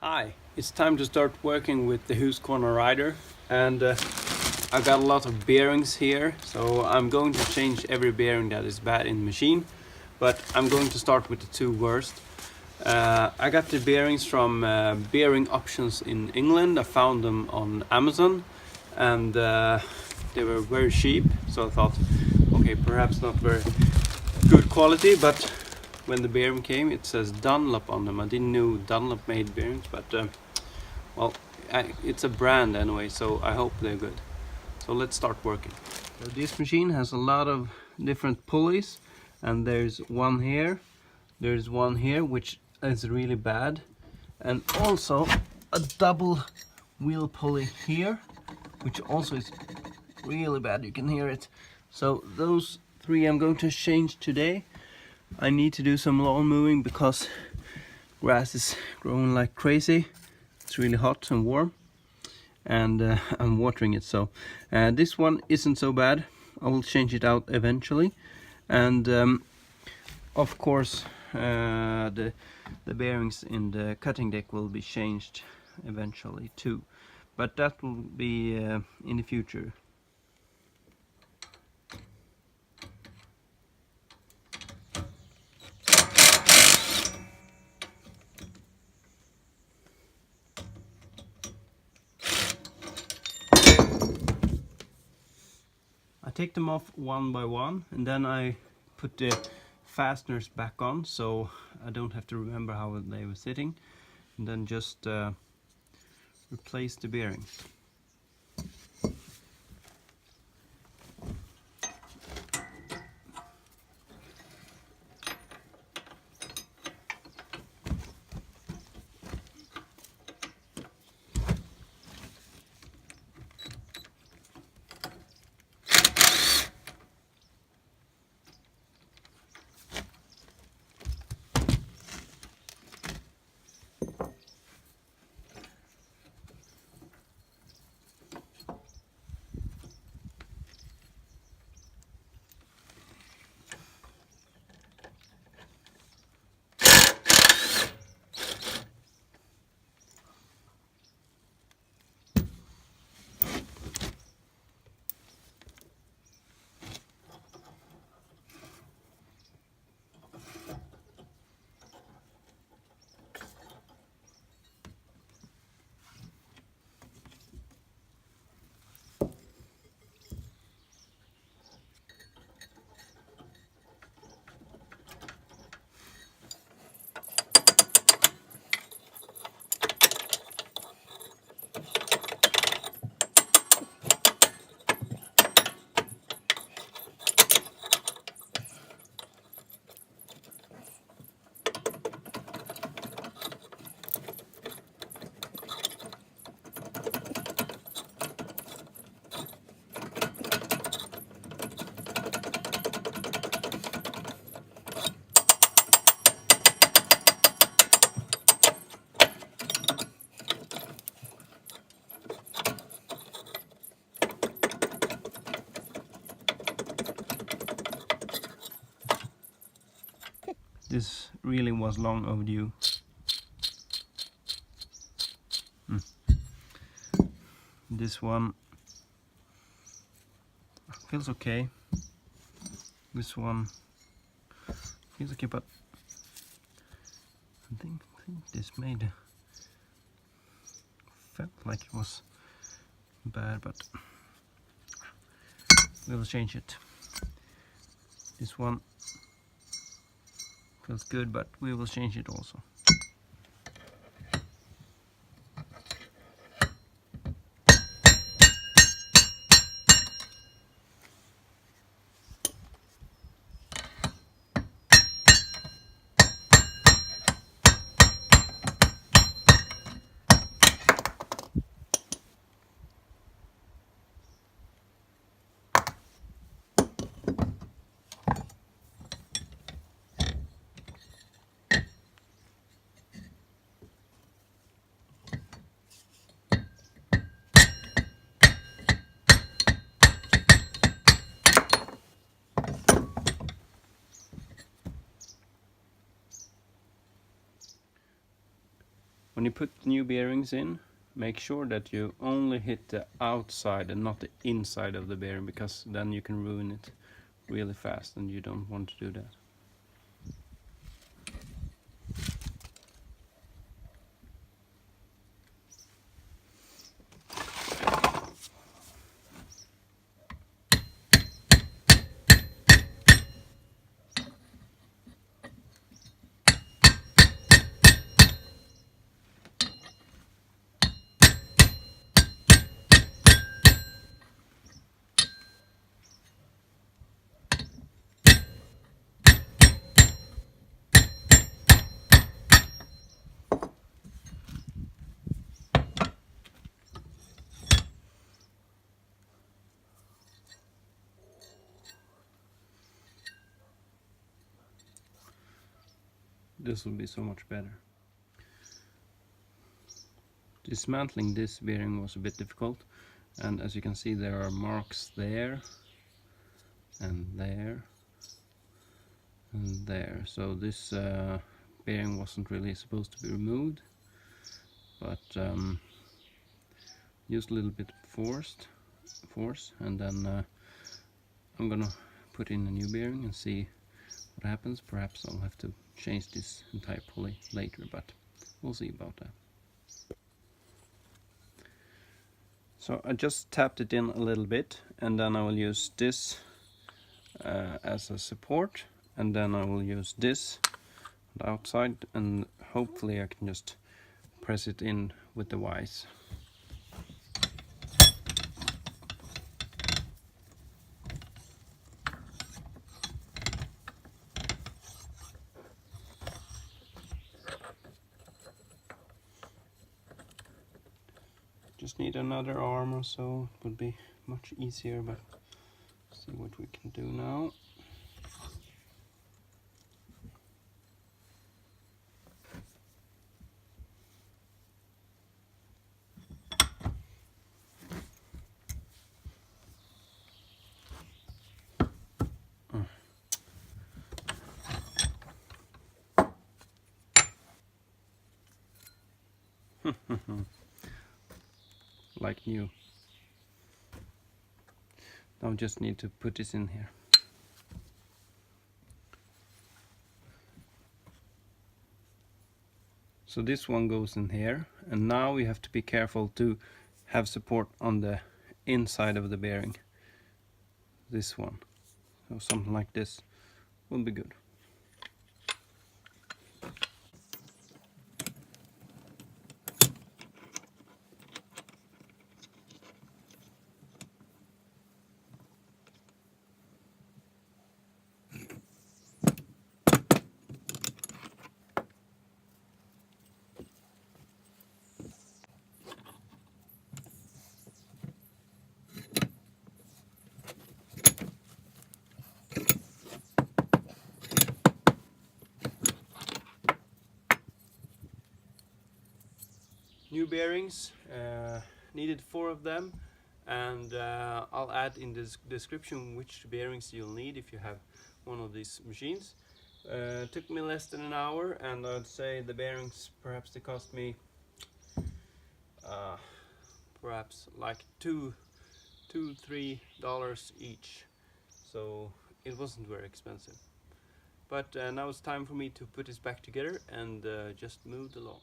Hi, it's time to start working with the Husqvarna Rider, and I got a lot of bearings here, so I'm going to change every bearing that is bad in the machine, but I'm going to start with the two worst. I got the bearings from Bearing Options in England. I found them on Amazon, and they were very cheap, so I thought, okay, perhaps not very good quality, but when the bearing came, it says Dunlop on them. I didn't know Dunlop made bearings, but well, it's a brand anyway, so I hope they're good. So let's start working. So this machine has a lot of different pulleys, and there's one here, which is really bad, and also a double wheel pulley here, which also is really bad. You can hear it. So those three I'm going to change today. I need to do some lawn mowing because grass is growing like crazy. It's really hot and warm, and I'm watering it. So this one isn't so bad. I will change it out eventually, and of course the bearings in the cutting deck will be changed eventually too, but that will be in the future. I take them off one by one, and then I put the fasteners back on, so I don't have to remember how they were sitting, and then just replace the bearings. This really was long overdue. This one feels okay. This one feels okay, but I think this felt like it was bad, but we will change it. This one feels good, but we will change it also. put new bearings in, make sure that you only hit the outside and not the inside of the bearing, because then you can ruin it really fast and you don't want to do that. This will be so much better. Dismantling this bearing was a bit difficult, and as you can see there are marks there and there and there. So this bearing wasn't really supposed to be removed, but used a little bit of force, and then I'm gonna put in a new bearing and see what happens. Perhaps I'll have to change this entire pulley later, but we'll see about that. So I just tapped it in a little bit, and then I will use this as a support, and then I will use this on the outside, and hopefully I can just press it in with the vise. Just need another arm or so, it would be much easier, but see what we can do now. Like new. Now just need to put this in here. So this one goes in here, and now we have to be careful to have support on the inside of the bearing. This one. So something like this will be good. New bearings, needed 4 of them, and I'll add in the description which bearings you'll need if you have one of these machines. Took me less than an hour, and I'd say the bearings, perhaps they cost me perhaps like $2-3 each, so it wasn't very expensive. But now it's time for me to put this back together and just move along.